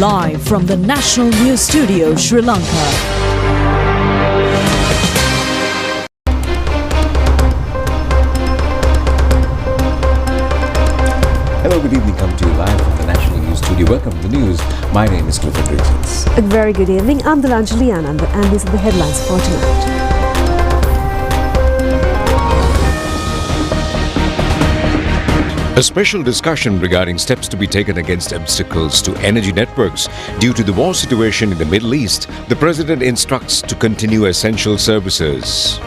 Live from the National News Studio, Sri Lanka. Hello, good evening. Come to you live from the National News Studio. Welcome to the news. My name is Clifford Richards. A very good evening. I'm Delanjali Anand, and these are the headlines for tonight. A special discussion regarding steps to be taken against obstacles to energy networks due to the war situation in the Middle East. The President instructs to continue essential services.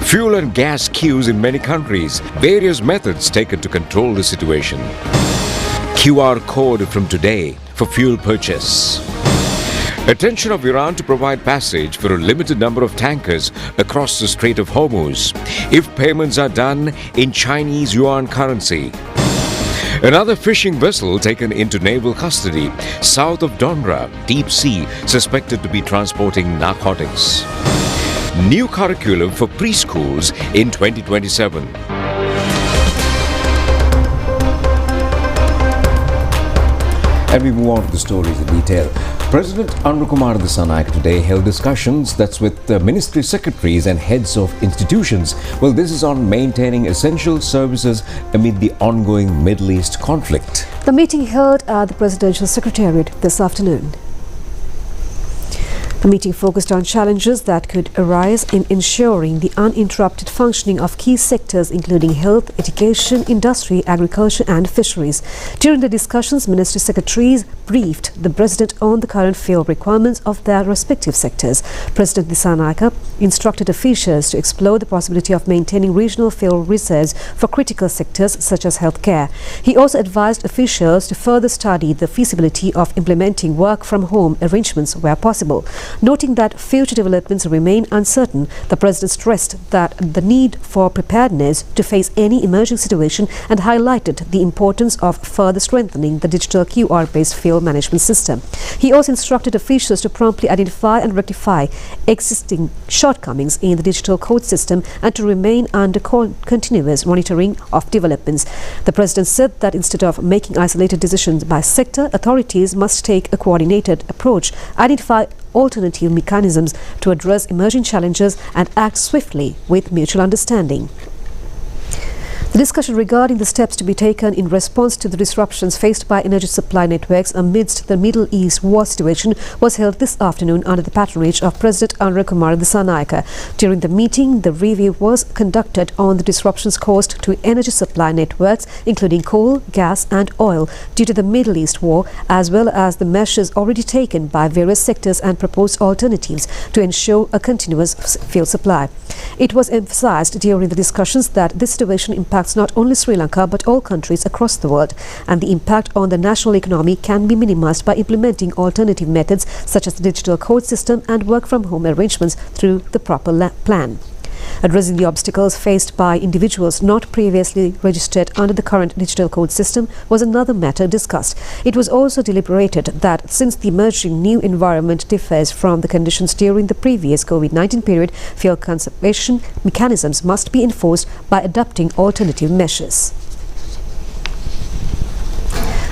Fuel and gas queues in many countries. Various methods taken to control the situation. QR code from today for fuel purchase. Attention of Iran to provide passage for a limited number of tankers across the Strait of Hormuz if payments are done in Chinese yuan currency. Another fishing vessel taken into naval custody south of Dondra, deep sea, suspected to be transporting narcotics. New curriculum for preschools in 2027. And we move on to the stories in detail. President Kumar Dissanayake today held discussions with ministry secretaries and heads of institutions. Well, this is on maintaining essential services amid the ongoing Middle East conflict. The meeting held at the Presidential Secretariat this afternoon. The meeting focused on challenges that could arise in ensuring the uninterrupted functioning of key sectors including health, education, industry, agriculture and fisheries. During the discussions, ministry secretaries briefed the President on the current field requirements of their respective sectors. President Dissanayake instructed officials to explore the possibility of maintaining regional field reserves for critical sectors such as healthcare. He also advised officials to further study the feasibility of implementing work-from-home arrangements where possible. Noting that future developments remain uncertain, the President stressed that the need for preparedness to face any emerging situation and highlighted the importance of further strengthening the digital QR-based field management system. He also instructed officials to promptly identify and rectify existing shortcomings in the digital code system and to remain under continuous monitoring of developments. The President said that instead of making isolated decisions by sector, authorities must take a coordinated approach, identify alternative mechanisms to address emerging challenges and act swiftly with mutual understanding. The discussion regarding the steps to be taken in response to the disruptions faced by energy supply networks amidst the Middle East war situation was held this afternoon under the patronage of President Kumar Dissanayake. During the meeting, the review was conducted on the disruptions caused to energy supply networks, including coal, gas and oil, due to the Middle East war, as well as the measures already taken by various sectors and proposed alternatives to ensure a continuous fuel supply. It was emphasized during the discussions that this situation impacts not only Sri Lanka but all countries across the world, and the impact on the national economy can be minimized by implementing alternative methods such as the digital code system and work-from-home arrangements through the proper plan. Addressing the obstacles faced by individuals not previously registered under the current digital code system was another matter discussed. It was also deliberated that since the emerging new environment differs from the conditions during the previous COVID-19 period, fuel conservation mechanisms must be enforced by adopting alternative measures.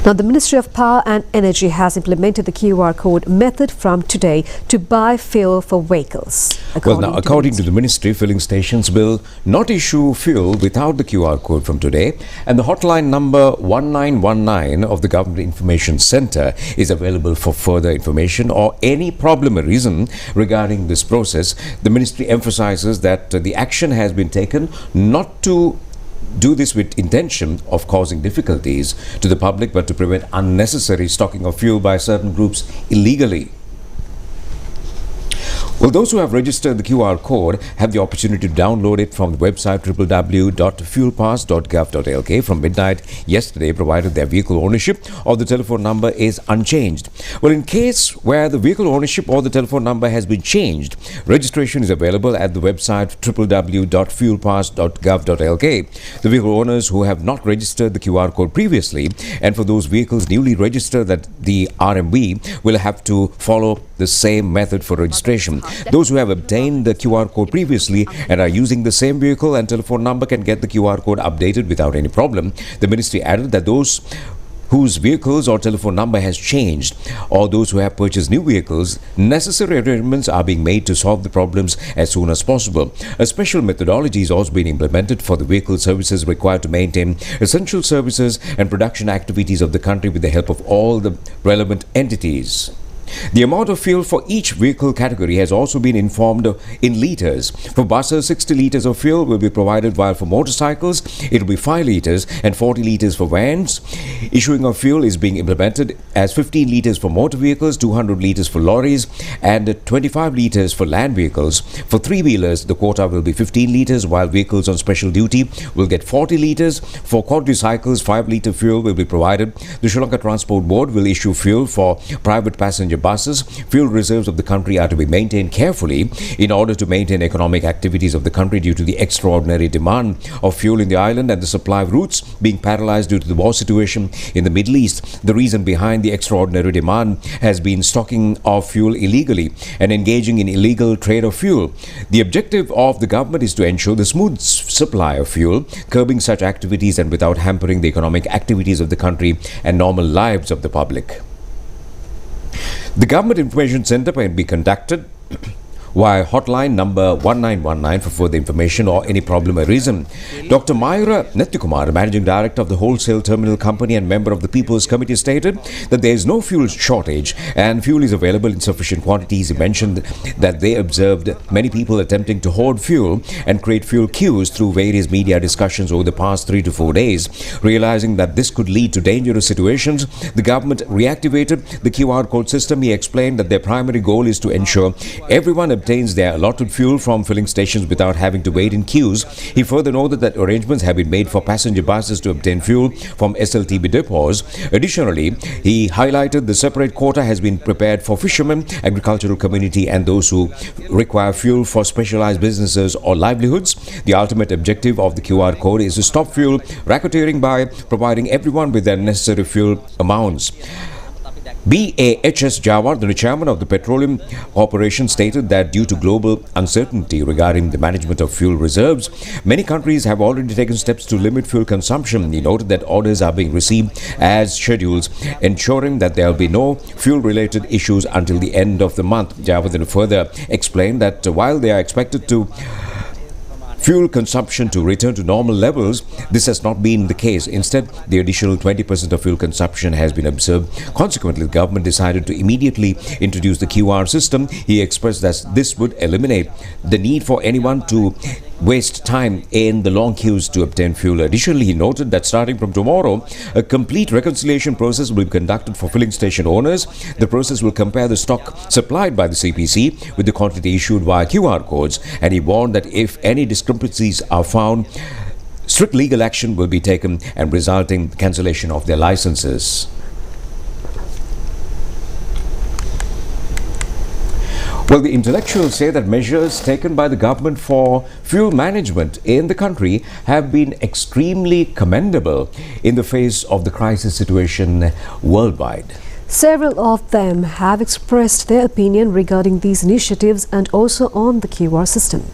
Now, the Ministry of Power and Energy has implemented the QR code method from today to buy fuel for vehicles. According to the Ministry, filling stations will not issue fuel without the QR code from today, and the hotline number 1919 of the Government Information Centre is available for further information or any problem or reason regarding this process. The Ministry emphasises that the action has been taken not to do this with intention of causing difficulties to the public, but to prevent unnecessary stocking of fuel by certain groups illegally. Well, those who have registered the QR code have the opportunity to download it from the website www.fuelpass.gov.lk from midnight yesterday, provided their vehicle ownership or the telephone number is unchanged. Well, in case where the vehicle ownership or the telephone number has been changed, registration is available at the website www.fuelpass.gov.lk. The vehicle owners who have not registered the QR code previously, and for those vehicles newly registered, that the RMV will have to follow the same method for registration. Those who have obtained the QR code previously and are using the same vehicle and telephone number can get the QR code updated without any problem. The ministry added that those whose vehicles or telephone number has changed, or those who have purchased new vehicles, necessary arrangements are being made to solve the problems as soon as possible. A special methodology is also being implemented for the vehicle services required to maintain essential services and production activities of the country with the help of all the relevant entities. The amount of fuel for each vehicle category has also been informed in litres. For buses, 60 litres of fuel will be provided, while for motorcycles, it will be 5 litres and 40 litres for vans. Issuing of fuel is being implemented as 15 litres for motor vehicles, 200 litres for lorries, and 25 litres for land vehicles. For three-wheelers, the quota will be 15 litres, while vehicles on special duty will get 40 litres. For quadricycles, 5-litre fuel will be provided. The Sri Lanka Transport Board will issue fuel for private passenger buses. Fuel reserves of the country are to be maintained carefully in order to maintain economic activities of the country due to the extraordinary demand of fuel in the island and the supply routes being paralyzed due to the war situation in the Middle East. The reason behind the extraordinary demand has been stocking of fuel illegally and engaging in illegal trade of fuel. The objective of the government is to ensure the smooth supply of fuel, curbing such activities and without hampering the economic activities of the country and normal lives of the public. The Government Information Centre can be contacted via hotline number 1919 for further information or any problem arisen. Dr. Mayura Nethikumar, Managing Director of the Wholesale Terminal Company and member of the People's Committee, stated that there is no fuel shortage and fuel is available in sufficient quantities. He mentioned that they observed many people attempting to hoard fuel and create fuel queues through various media discussions over the past 3 to 4 days. Realizing that this could lead to dangerous situations, the government reactivated the QR code system. He explained that their primary goal is to ensure everyone obtains their allotted fuel from filling stations without having to wait in queues. He further noted that arrangements have been made for passenger buses to obtain fuel from SLTB depots. Additionally, he highlighted the separate quota has been prepared for fishermen, agricultural community and those who require fuel for specialized businesses or livelihoods. The ultimate objective of the QR code is to stop fuel racketeering by providing everyone with their necessary fuel amounts. BAHS Jawar, the chairman of the Petroleum Corporation, stated that due to global uncertainty regarding the management of fuel reserves, many countries have already taken steps to limit fuel consumption. He noted that orders are being received as schedules, ensuring that there will be no fuel-related issues until the end of the month. Jawar then further explained that while they are expected to fuel consumption to return to normal levels, this has not been the case. Instead, the additional 20% of fuel consumption has been observed. Consequently, the government decided to immediately introduce the QR system. He expressed that this would eliminate the need for anyone to waste time in the long queues to obtain fuel. Additionally, he noted that starting from tomorrow, a complete reconciliation process will be conducted for filling station owners. The process will compare the stock supplied by the CPC with the quantity issued via QR codes, and he warned that if any discrepancies are found, strict legal action will be taken and resulting cancellation of their licenses. Well, the intellectuals say that measures taken by the government for fuel management in the country have been extremely commendable in the face of the crisis situation worldwide. Several of them have expressed their opinion regarding these initiatives and also on the QR system.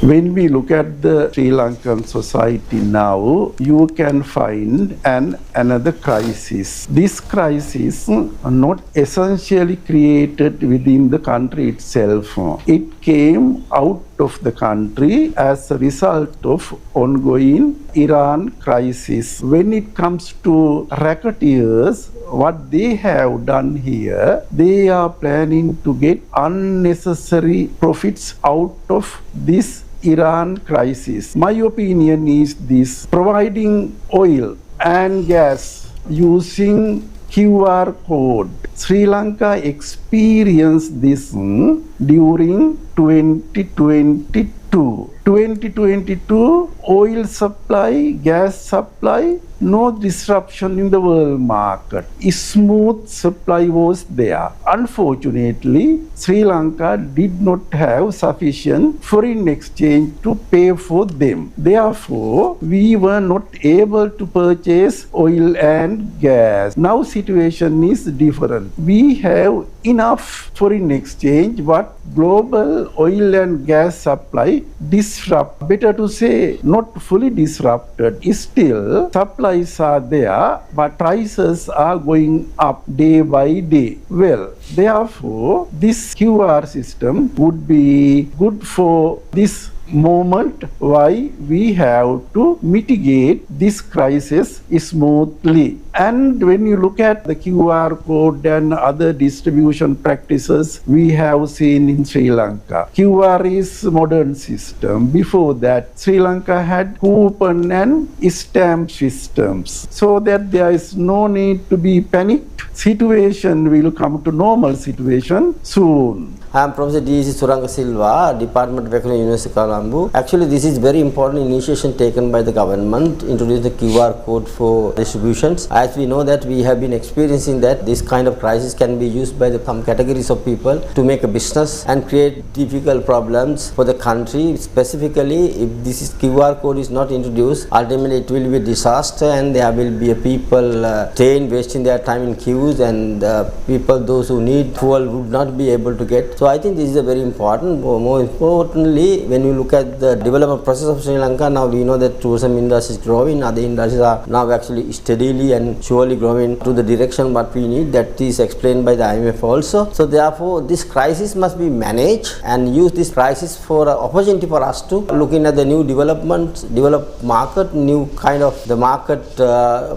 When we look at the Sri Lankan society now, you can find another crisis. This crisis not essentially created within the country itself. It came out of the country as a result of ongoing Iran crisis. When it comes to racketeers, what they have done here, they are planning to get unnecessary profits out of this Iran crisis. My opinion is this: providing oil and gas using QR code. Sri Lanka experienced this during 2022. 2022, oil supply, gas supply, no disruption in the world market. Smooth supply was there. Unfortunately, Sri Lanka did not have sufficient foreign exchange to pay for them. Therefore, we were not able to purchase oil and gas. Now situation is different. world. We have enough foreign exchange, but global oil and gas supply disrupt. Better to say not fully disrupted. Still, supplies are there, but prices are going up day by day. Well, therefore, this QR system would be good for this moment why we have to mitigate this crisis smoothly. And when you look at the QR code and other distribution practices we have seen in Sri Lanka, QR is modern system. Before that, Sri Lanka had coupon and stamp systems, so that there is no need to be panicked. Situation will come to normal situation soon. I am Professor D.C. Suranga Silva, Department of Economics, University of Colombo. Actually, this is very important initiation taken by the government, introduce the QR code for distributions. As we know that we have been experiencing that this kind of crisis can be used by some categories of people to make a business and create difficult problems for the country. Specifically, if this QR code is not introduced, ultimately it will be a disaster and there will be a people staying, wasting their time in queues, and people, those who need fuel, would not be able to get. So I think this is a very important. More importantly, when you look at the development process of Sri Lanka, now we know that tourism industry is growing, other industries are now actually steadily and surely growing to the direction what we need. That is explained by the IMF also. So therefore, this crisis must be managed and use this crisis for an opportunity for us to looking at the new development, developed market, new kind of the market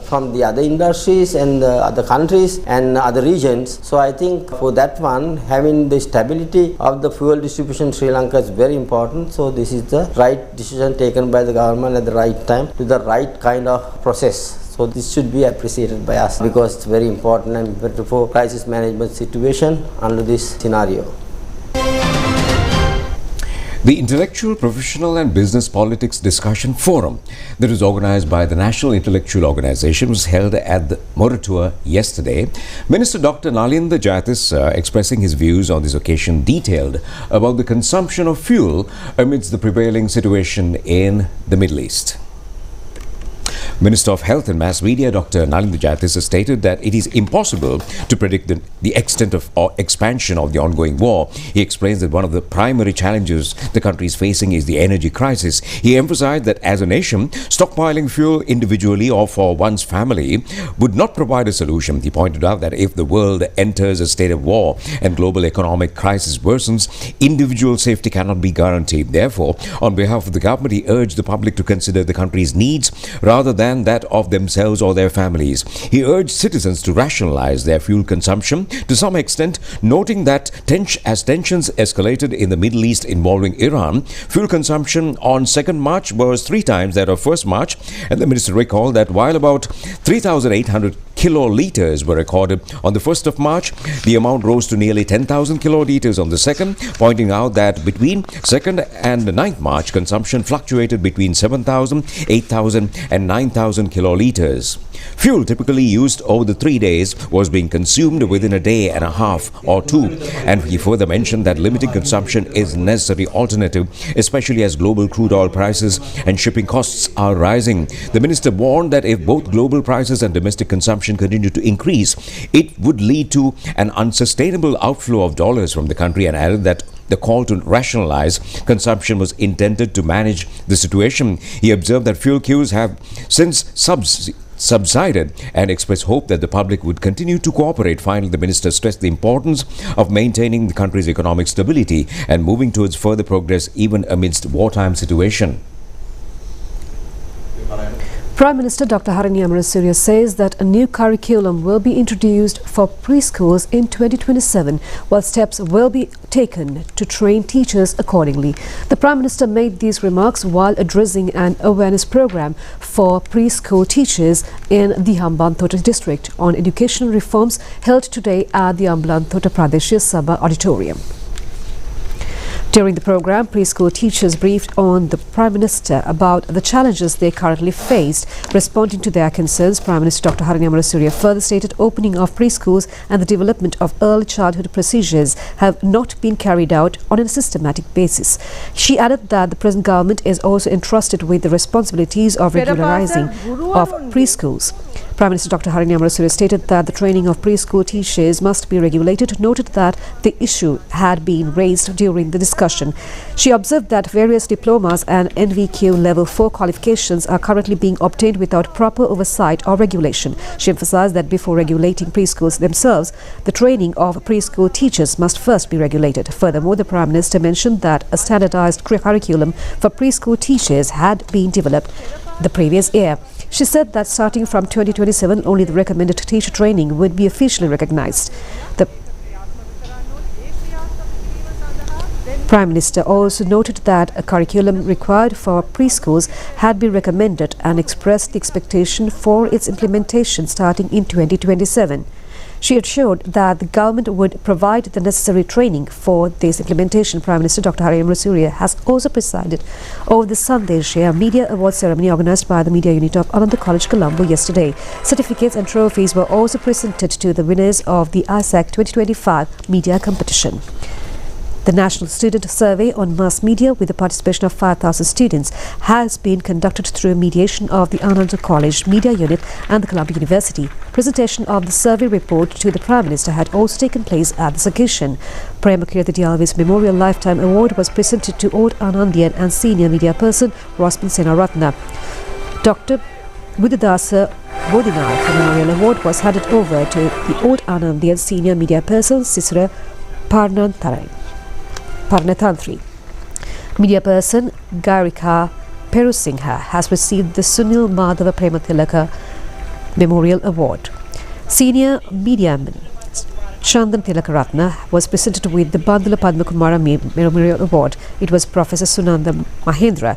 from the other industries and the other countries and other regions. So I think for that one, having the stability of the fuel distribution in Sri Lanka is very important. So this is the right decision taken by the government at the right time to the right kind of process. So this should be appreciated by us because it's very important and for crisis management situation under this scenario. The Intellectual, Professional and Business Politics Discussion Forum that was organized by the National Intellectual Organization was held at the Moratuwa yesterday. Minister Dr. Nalinda Jayathis expressing his views on this occasion detailed about the consumption of fuel amidst the prevailing situation in the Middle East. Minister of Health and Mass Media Dr. Nalinda Jayathis has stated that it is impossible to predict the extent of or expansion of the ongoing war. He explains that one of the primary challenges the country is facing is the energy crisis. He emphasized that as a nation, stockpiling fuel individually or for one's family would not provide a solution. He pointed out that if the world enters a state of war and global economic crisis worsens, individual safety cannot be guaranteed. Therefore, on behalf of the government, he urged the public to consider the country's needs rather than that of themselves or their families. He urged citizens to rationalize their fuel consumption to some extent, noting that as tensions escalated in the Middle East involving Iran, fuel consumption on 2nd March was 3 times that of 1st March. And the minister recalled that while about 3,800 kiloliters were recorded on the 1st of March, the amount rose to nearly 10,000 kiloliters on the 2nd, pointing out that between 2nd and 9th March, consumption fluctuated between 7,000, 8,000 and 9,000 kiloliters. Fuel typically used over the 3 days was being consumed within a day and a half or 2, and he further mentioned that limiting consumption is a necessary alternative, especially as global crude oil prices and shipping costs are rising. The minister warned that if both global prices and domestic consumption continue to increase, it would lead to an unsustainable outflow of dollars from the country, and added that the call to rationalize consumption was intended to manage the situation. He observed that fuel queues have since subsided and expressed hope that the public would continue to cooperate. Finally, the minister stressed the importance of maintaining the country's economic stability and moving towards further progress even amidst wartime situation. Prime Minister Dr. Harini Amarasuriya says that a new curriculum will be introduced for preschools in 2027, while steps will be taken to train teachers accordingly. The Prime Minister made these remarks while addressing an awareness program for preschool teachers in the Hambantota district on educational reforms held today at the Hambantota Pradeshya Sabha auditorium. During the program, preschool teachers briefed on the Prime Minister about the challenges they currently faced. Responding to their concerns, Prime Minister Dr. Harini Amarasuriya further stated opening of preschools and the development of early childhood procedures have not been carried out on a systematic basis. She added that the present government is also entrusted with the responsibilities of regularizing of preschools. Prime Minister Dr. Harini Amarasuri stated that the training of preschool teachers must be regulated, noted that the issue had been raised during the discussion. She observed that various diplomas and NVQ Level 4 qualifications are currently being obtained without proper oversight or regulation. She emphasized that before regulating preschools themselves, the training of preschool teachers must first be regulated. Furthermore, the Prime Minister mentioned that a standardized curriculum for preschool teachers had been developed the previous year. She said that starting from 2027, only the recommended teacher training would be officially recognized. The Prime Minister also noted that a curriculum required for preschools had been recommended and expressed the expectation for its implementation starting in 2027. She assured that the government would provide the necessary training for this implementation. Prime Minister Dr. Harini Amarasuri has also presided over the Sandeshya Media Award ceremony organized by the Media Unit of Ananda College, Colombo yesterday. Certificates and trophies were also presented to the winners of the ISAC 2025 media competition. The National Student Survey on Mass Media, with the participation of 5,000 students, has been conducted through mediation of the Ananda College Media Unit and the Colombo University. Presentation of the survey report to the Prime Minister had also taken place at this occasion. Premakirti Dialvi's Memorial Lifetime Award was presented to Old Anandian and senior media person Rosmin Senaratna. Dr. Buddhadasa Bodhinath Memorial Award was handed over to the Old Anandian senior media person Sisra Parnantantri. Media person Garika Perusingha has received the Sunil Madhava Premathilaka Memorial Award. Senior mediaman Chandan Tilakaratna was presented with the Bandula Padmakumara Memorial Award. It was Professor Sunanda Mahendra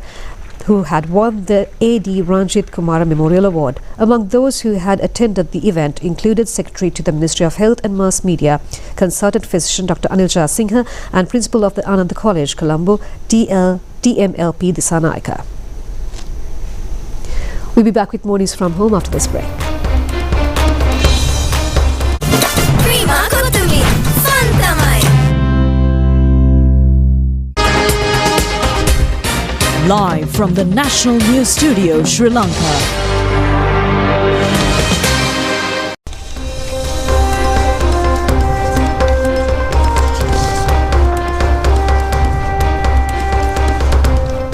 who had won the A.D. Ranjit Kumara Memorial Award. Among those who had attended the event included Secretary to the Ministry of Health and Mass Media, Consultant Physician Dr. Anil Singha and Principal of the Ananda College, Colombo, DMLP Disanaika. We'll be back with more news from home after this break. Live from the National News Studio, Sri Lanka.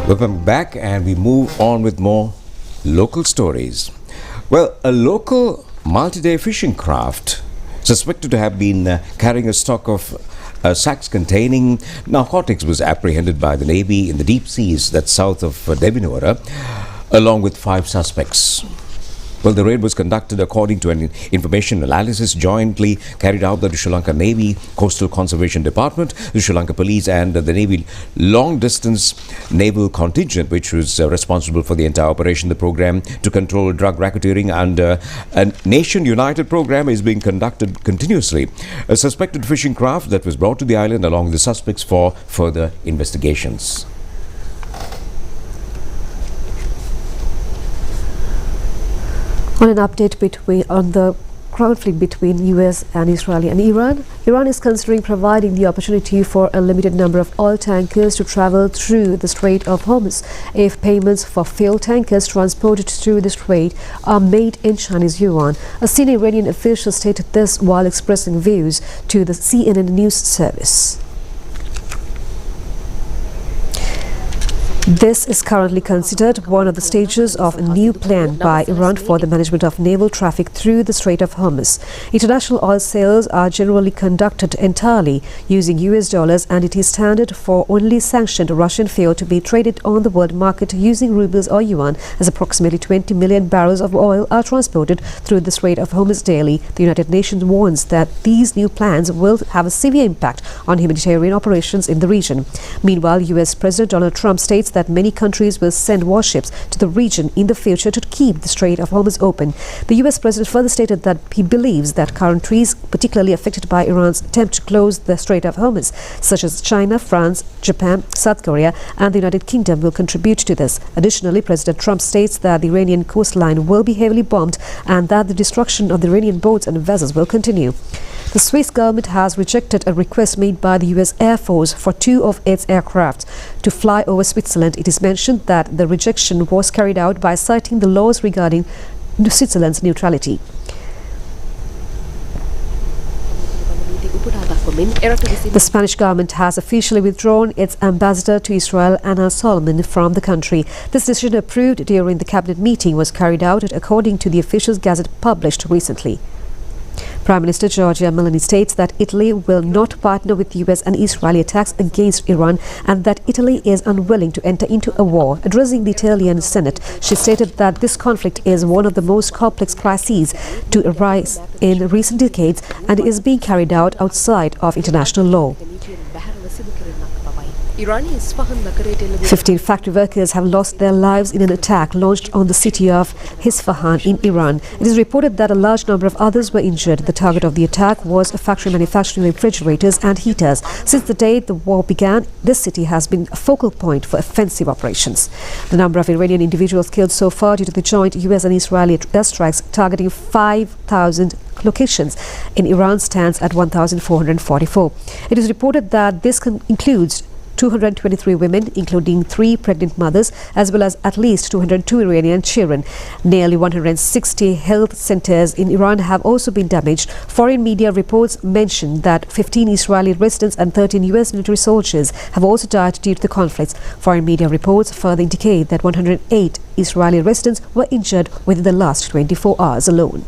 Welcome back, and we move on with more local stories. Well, a local multi-day fishing craft suspected to have been carrying a stock of sacks containing narcotics was apprehended by the Navy in the deep seas that's south of Devinora, along with 5 suspects. Well, the raid was conducted according to an information analysis jointly carried out by the Sri Lanka Navy, Coastal Conservation Department, the Sri Lanka Police and the Navy Long Distance Naval Contingent, which was responsible for the entire operation. The program to control drug racketeering under a Nation United program is being conducted continuously. A suspected fishing craft that was brought to the island along with the suspects for further investigations. On an update on the conflict between US and Israel and Iran, Iran is considering providing the opportunity for a limited number of oil tankers to travel through the Strait of Hormuz if payments for fuel tankers transported through the strait are made in Chinese yuan. A senior Iranian official stated this while expressing views to the CNN news service. This is currently considered one of the stages of a new plan by Iran for the management of naval traffic through the Strait of Hormuz. International oil sales are generally conducted entirely using US dollars, and it is standard for only sanctioned Russian fuel to be traded on the world market using rubles or yuan, as approximately 20 million barrels of oil are transported through the Strait of Hormuz daily. The United Nations warns that these new plans will have a severe impact on humanitarian operations in the region. Meanwhile, US President Donald Trump states that many countries will send warships to the region in the future to keep the Strait of Hormuz open. The US president further stated that he believes that countries particularly affected by Iran's attempt to close the Strait of Hormuz, such as China, France, Japan, South Korea and the United Kingdom, will contribute to this. Additionally, President Trump states that the Iranian coastline will be heavily bombed and that the destruction of the Iranian boats and vessels will continue. The Swiss government has rejected a request made by the US Air Force for 2 of its aircraft to fly over Switzerland. It is mentioned that the rejection was carried out by citing the laws regarding Switzerland's neutrality. The Spanish government has officially withdrawn its ambassador to Israel, Anna Solomon, from the country. This decision, approved during the cabinet meeting, was carried out according to the official gazette published recently. Prime Minister Giorgia Meloni states that Italy will not partner with US and Israeli attacks against Iran and that Italy is unwilling to enter into a war. Addressing the Italian Senate, she stated that this conflict is one of the most complex crises to arise in recent decades and is being carried out outside of international law. 15 factory workers have lost their lives in an attack launched on the city of Isfahan in Iran. It is reported that a large number of others were injured. The target of the attack was a factory manufacturing refrigerators and heaters. Since the day the war began, this city has been a focal point for offensive operations. The number of Iranian individuals killed so far due to the joint US and Israeli airstrikes targeting 5,000 locations in Iran stands at 1,444. It is reported that this includes 223 women, including 3 pregnant mothers, as well as at least 202 Iranian children. Nearly 160 health centers in Iran have also been damaged. Foreign media reports mention that 15 Israeli residents and 13 US military soldiers have also died due to the conflicts. Foreign media reports further indicate that 108 Israeli residents were injured within the last 24 hours alone.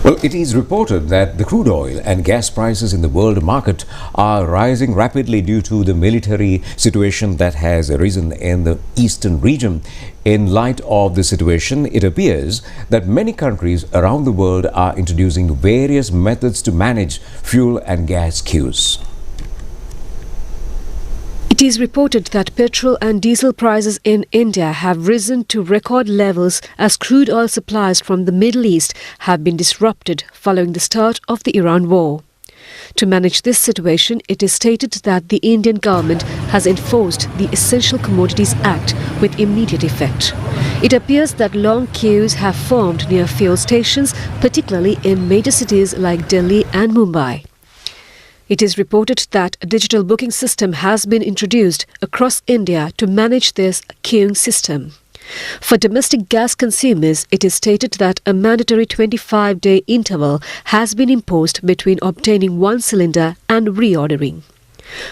Well, it is reported that the crude oil and gas prices in the world market are rising rapidly due to the military situation that has arisen in the eastern region. In light of the situation, it appears that many countries around the world are introducing various methods to manage fuel and gas queues. It is reported that petrol and diesel prices in India have risen to record levels as crude oil supplies from the Middle East have been disrupted following the start of the Iran war. To manage this situation, it is stated that the Indian government has enforced the Essential Commodities Act with immediate effect. It appears that long queues have formed near fuel stations, particularly in major cities like Delhi and Mumbai. It is reported that a digital booking system has been introduced across India to manage this queuing system. For domestic gas consumers, it is stated that a mandatory 25-day interval has been imposed between obtaining one cylinder and reordering.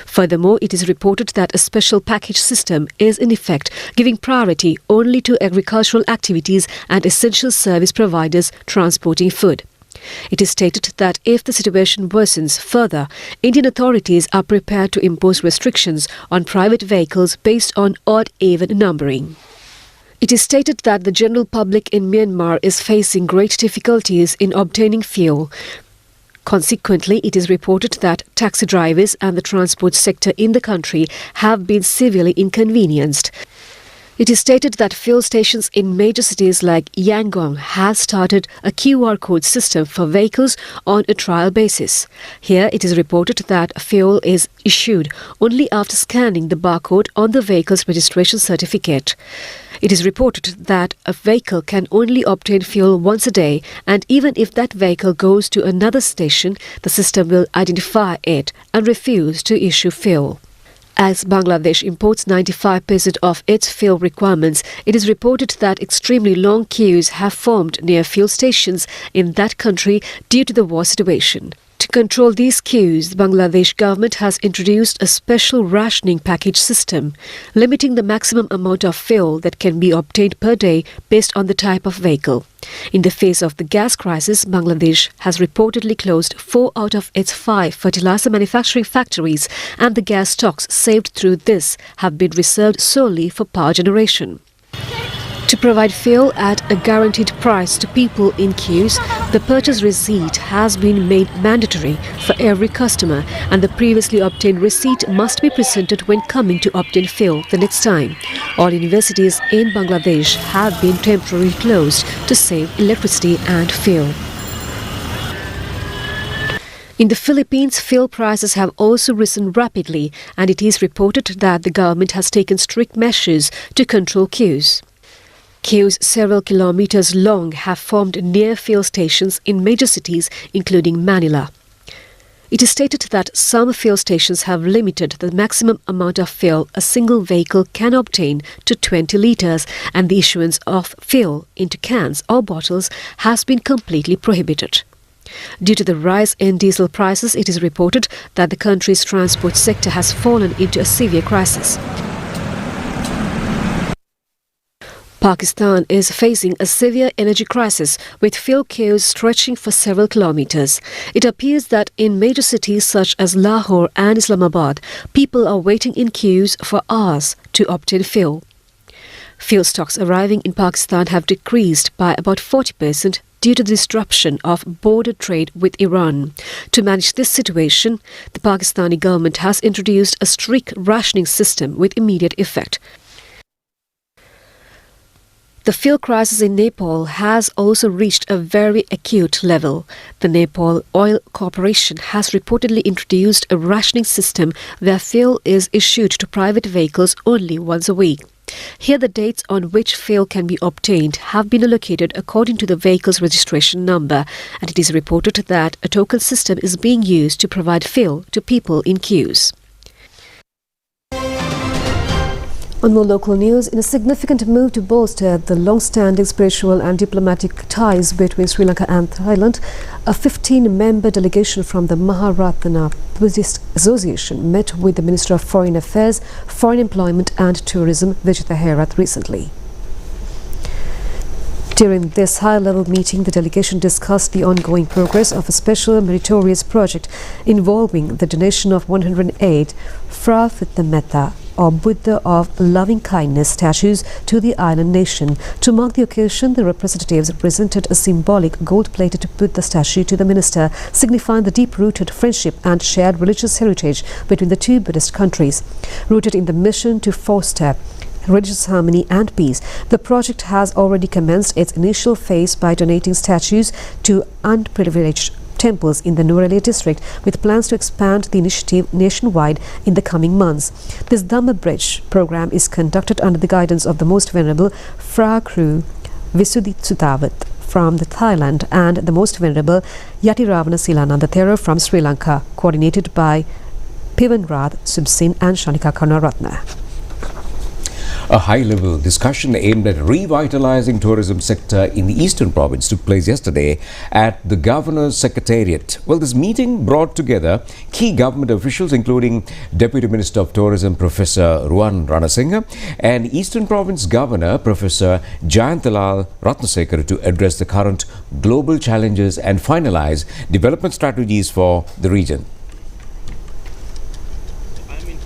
Furthermore, it is reported that a special package system is in effect, giving priority only to agricultural activities and essential service providers transporting food. It is stated that if the situation worsens further, Indian authorities are prepared to impose restrictions on private vehicles based on odd-even numbering. It is stated that the general public in Myanmar is facing great difficulties in obtaining fuel. Consequently, it is reported that taxi drivers and the transport sector in the country have been severely inconvenienced. It is stated that fuel stations in major cities like Yangon have started a QR code system for vehicles on a trial basis. Here, it is reported that fuel is issued only after scanning the barcode on the vehicle's registration certificate. It is reported that a vehicle can only obtain fuel once a day, and even if that vehicle goes to another station, the system will identify it and refuse to issue fuel. As Bangladesh imports 95% of its fuel requirements, it is reported that extremely long queues have formed near fuel stations in that country due to the war situation. To control these queues, the Bangladesh government has introduced a special rationing package system, limiting the maximum amount of fuel that can be obtained per day based on the type of vehicle. In the face of the gas crisis, Bangladesh has reportedly closed 4 out of its 5 fertilizer manufacturing factories, and the gas stocks saved through this have been reserved solely for power generation. To provide fuel at a guaranteed price to people in queues, the purchase receipt has been made mandatory for every customer, and the previously obtained receipt must be presented when coming to obtain fuel the next time. All universities in Bangladesh have been temporarily closed to save electricity and fuel. In the Philippines, fuel prices have also risen rapidly, and it is reported that the government has taken strict measures to control queues. Queues several kilometers long have formed near fuel stations in major cities, including Manila. It is stated that some fuel stations have limited the maximum amount of fuel a single vehicle can obtain to 20 litres, and the issuance of fuel into cans or bottles has been completely prohibited. Due to the rise in diesel prices, it is reported that the country's transport sector has fallen into a severe crisis. Pakistan is facing a severe energy crisis with fuel queues stretching for several kilometers. It appears that in major cities such as Lahore and Islamabad, people are waiting in queues for hours to obtain fuel. Fuel stocks arriving in Pakistan have decreased by about 40% due to the disruption of border trade with Iran. To manage this situation, the Pakistani government has introduced a strict rationing system with immediate effect. The fuel crisis in Nepal has also reached a very acute level. The Nepal Oil Corporation has reportedly introduced a rationing system where fuel is issued to private vehicles only once a week. Here the dates on which fuel can be obtained have been allocated according to the vehicle's registration number, and it is reported that a token system is being used to provide fuel to people in queues. On more local news, in a significant move to bolster the long-standing spiritual and diplomatic ties between Sri Lanka and Thailand, a 15-member delegation from the Maharatna Buddhist Association met with the Minister of Foreign Affairs, Foreign Employment and Tourism, Vijitha Herath, recently. During this high-level meeting, the delegation discussed the ongoing progress of a special meritorious project involving the donation of 108 Phra or Buddha of Loving Kindness statues to the island nation. To mark the occasion, the representatives presented a symbolic gold-plated Buddha statue to the minister, signifying the deep-rooted friendship and shared religious heritage between the two Buddhist countries. Rooted in the mission to foster religious harmony and peace, the project has already commenced its initial phase by donating statues to underprivileged temples in the Nuwara district, with plans to expand the initiative nationwide in the coming months. This Dhamma Bridge program is conducted under the guidance of the Most Venerable Phra Kru Visuddhisudavat from Thailand and the Most Venerable Yatiravana Silananda Thera from Sri Lanka, coordinated by Pivanrath Subsin and Shanika Karnaratna. A high-level discussion aimed at revitalizing tourism sector in the Eastern Province took place yesterday at the Governor's Secretariat. Well, this meeting brought together key government officials, including Deputy Minister of Tourism Professor Ruwan Ranasinghe and Eastern Province Governor Professor Jayantalal Ratnasekara to address the current global challenges and finalize development strategies for the region.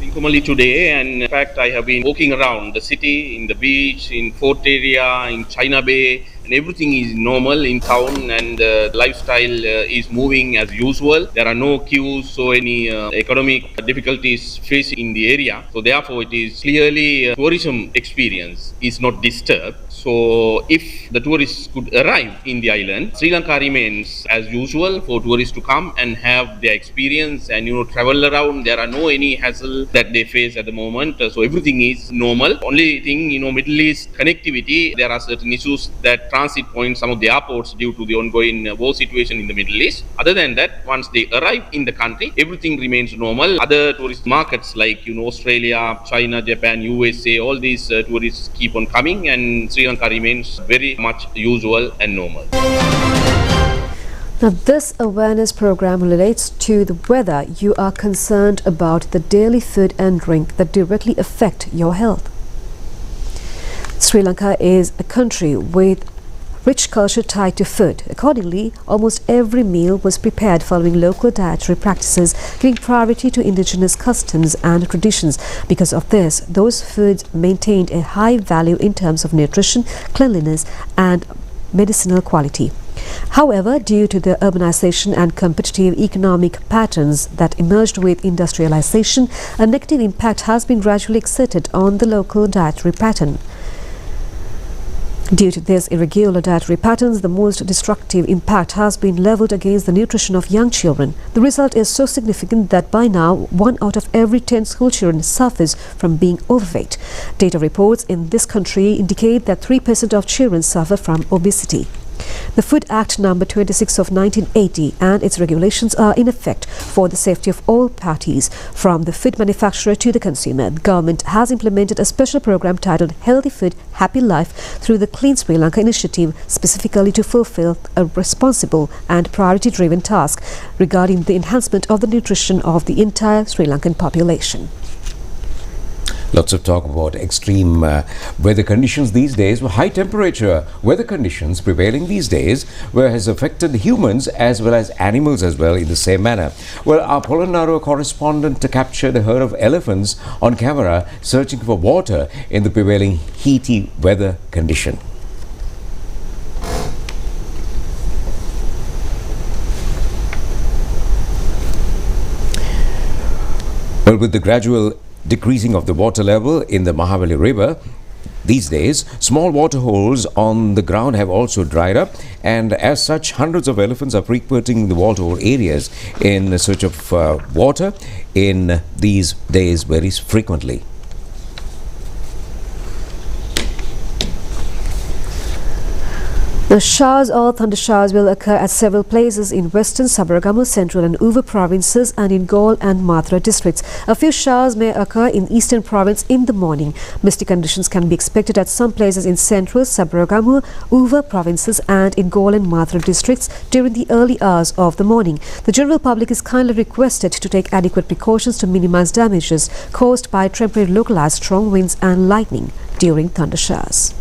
Informally today, and in fact I have been walking around the city, in the beach, in Fort area, in China Bay, and everything is normal in town, and the lifestyle is moving as usual. There are no queues, so any economic difficulties facing in the area. So therefore it is clearly tourism experience is not disturbed. So if the tourists could arrive in the island, Sri Lanka remains as usual for tourists to come and have their experience and travel around. There are no any hassle that they face at the moment. So everything is normal. Only thing, Middle East connectivity, there are certain issues that transit points some of the airports due to the ongoing war situation in the Middle East. Other than that, once they arrive in the country, everything remains normal. Other tourist markets like Australia, China, Japan, USA, all these tourists keep on coming, and Sri Lanka remains very much usual and normal. Now, this awareness program relates to whether you are concerned about the daily food and drink that directly affect your health. Sri Lanka is a country with rich culture tied to food. Accordingly, almost every meal was prepared following local dietary practices, giving priority to indigenous customs and traditions. Because of this, those foods maintained a high value in terms of nutrition, cleanliness, and medicinal quality. However, due to the urbanization and competitive economic patterns that emerged with industrialization, a negative impact has been gradually exerted on the local dietary pattern. Due to these irregular dietary patterns, the most destructive impact has been leveled against the nutrition of young children. The result is so significant that by now, 1 out of every 10 school children suffers from being overweight. Data reports in this country indicate that 3% of children suffer from obesity. The Food Act number 26 of 1980 and its regulations are in effect for the safety of all parties, from the food manufacturer to the consumer. The government has implemented a special program titled Healthy Food, Happy Life through the Clean Sri Lanka initiative, specifically to fulfill a responsible and priority-driven task regarding the enhancement of the nutrition of the entire Sri Lankan population. Lots of talk about extreme weather conditions these days. High temperature weather conditions prevailing these days, where has affected humans as well as animals as well in the same manner. Well, our Polonnaruwa correspondent captured a herd of elephants on camera searching for water in the prevailing heaty weather condition. Well, with the gradual decreasing of the water level in the Mahavali River these days, small water holes on the ground have also dried up, and as such hundreds of elephants are frequenting the water hole areas in search of water in these days very frequently. The showers or thunder showers will occur at several places in western Sabaragamu, central and Uva provinces and in Galle and Mathura districts. A few showers may occur in eastern province in the morning. Misty conditions can be expected at some places in central Sabaragamu, Uva provinces and in Galle and Mathura districts during the early hours of the morning. The general public is kindly requested to take adequate precautions to minimize damages caused by temporary localized strong winds and lightning during thunder showers.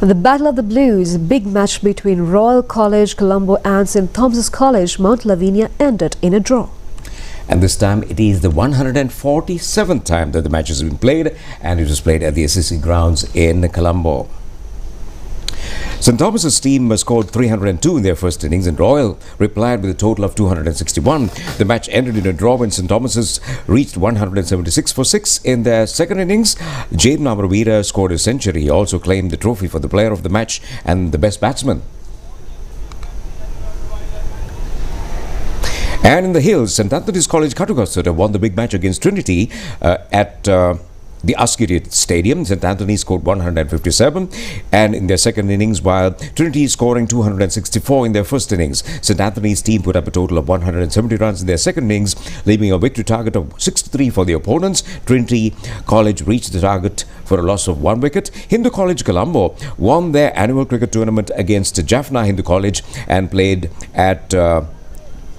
The Battle of the Blues, a big match between Royal College Colombo and St. Thomas's College Mount Lavinia, ended in a draw. And this time it is the 147th time that the match has been played, and it was played at the SSC grounds in Colombo. St. Thomas's team scored 302 in their first innings and Royal replied with a total of 261. The match ended in a draw when St. Thomas's reached 176 for 6 in their second innings. Jade Namaravira scored a century. He also claimed the trophy for the player of the match and the best batsman. And in the Hills, St. Anthony's College Katukasura won the big match against Trinity at the Askiri Stadium. St. Anthony scored 157 and in their second innings, while Trinity scoring 264 in their first innings. St. Anthony's team put up a total of 170 runs in their second innings, leaving a victory target of 63 for the opponents. Trinity College reached the target for a loss of 1 wicket. Hindu College Colombo won their annual cricket tournament against Jaffna Hindu College and played at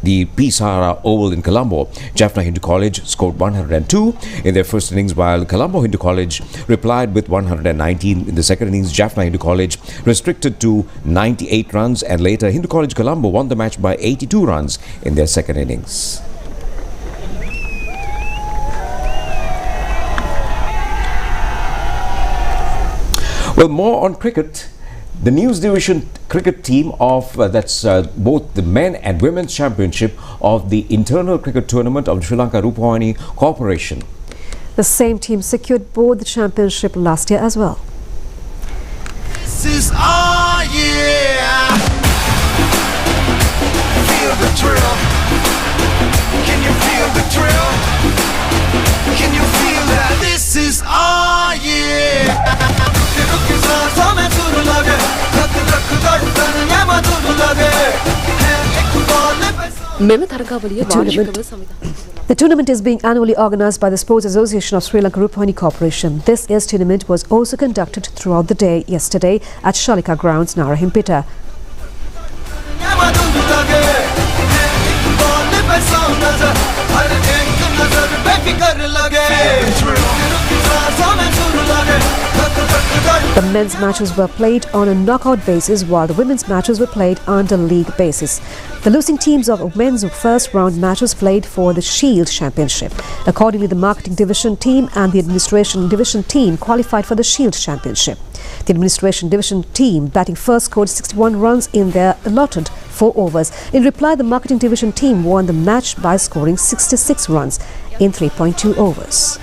the P. Sahara Oval in Colombo. Jaffna Hindu College scored 102 in their first innings, while Colombo Hindu College replied with 119 in the second innings. Jaffna Hindu College restricted to 98 runs, and later Hindu College Colombo won the match by 82 runs in their second innings. Well, more on cricket. The News Division cricket team of both the men and women's championship of the internal cricket tournament of the Sri Lanka Rupavahini Corporation. The same team secured both the championship last year as well. This is our year. Feel the thrill. Can you feel the thrill? Can you feel that? This is our year. The tournament is being annually organized by the Sports Association of Sri Lanka Rupavahini Corporation. This year's tournament was also conducted throughout the day yesterday at Shalika Grounds, Narahimpita. The men's matches were played on a knockout basis while the women's matches were played under league basis. The losing teams of men's first round matches played for the Shield Championship. Accordingly, the marketing division team and the administration division team qualified for the Shield Championship. The administration division team batting first scored 61 runs in their allotted 4 overs. In reply, the marketing division team won the match by scoring 66 runs in 3.2 overs.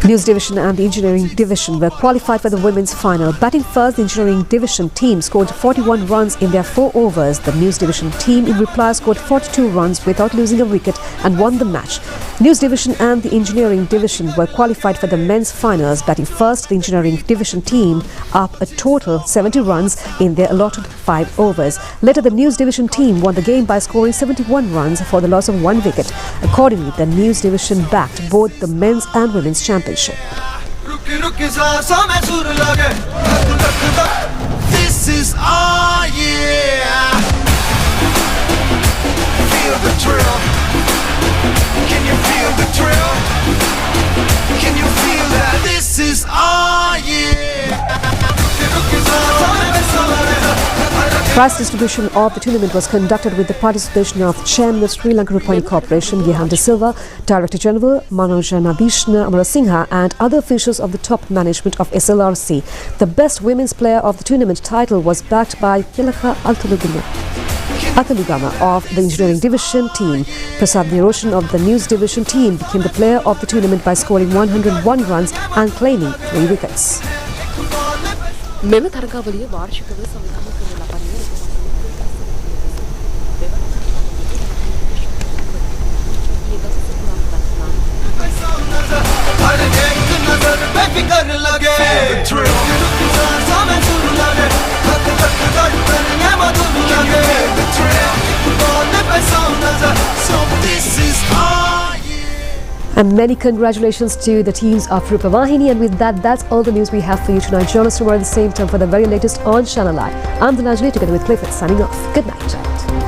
News division and the engineering division were qualified for the women's final. Batting first, the engineering division team scored 41 runs in their 4 overs. The news division team in reply scored 42 runs without losing a wicket and won the match. News division and the engineering division were qualified for the men's finals. Batting first, the engineering division team up a total 70 runs in their allotted 5 overs. Later, the news division team won the game by scoring 71 runs for the loss of 1 wicket. Accordingly, the news division backed both the men's and women's championship. This is our year. Feel the thrill. Can you feel the thrill? Can you feel that? This is our year. Prize distribution of the tournament was conducted with the participation of Chairman of Sri Lanka Rupavahini Corporation, Gihan De Silva, Director General Manoja Nabishna Amarasinghe and other officials of the top management of SLRC. The best women's player of the tournament title was backed by Tilaka Athalugama of the engineering division team. Prasad Niroshan of the news division team became the player of the tournament by scoring 101 runs and claiming 3 wickets. මෙම තරගාවලිය වාර්ෂිකව සංවිධානය කරන ලබන්නේ And many congratulations to the teams of Rupavahini. And with that, that's all the news we have for you tonight. Join us tomorrow at the same time for the very latest on Channel Eye. I'm Dhananjali together with Clifford signing off. Good night.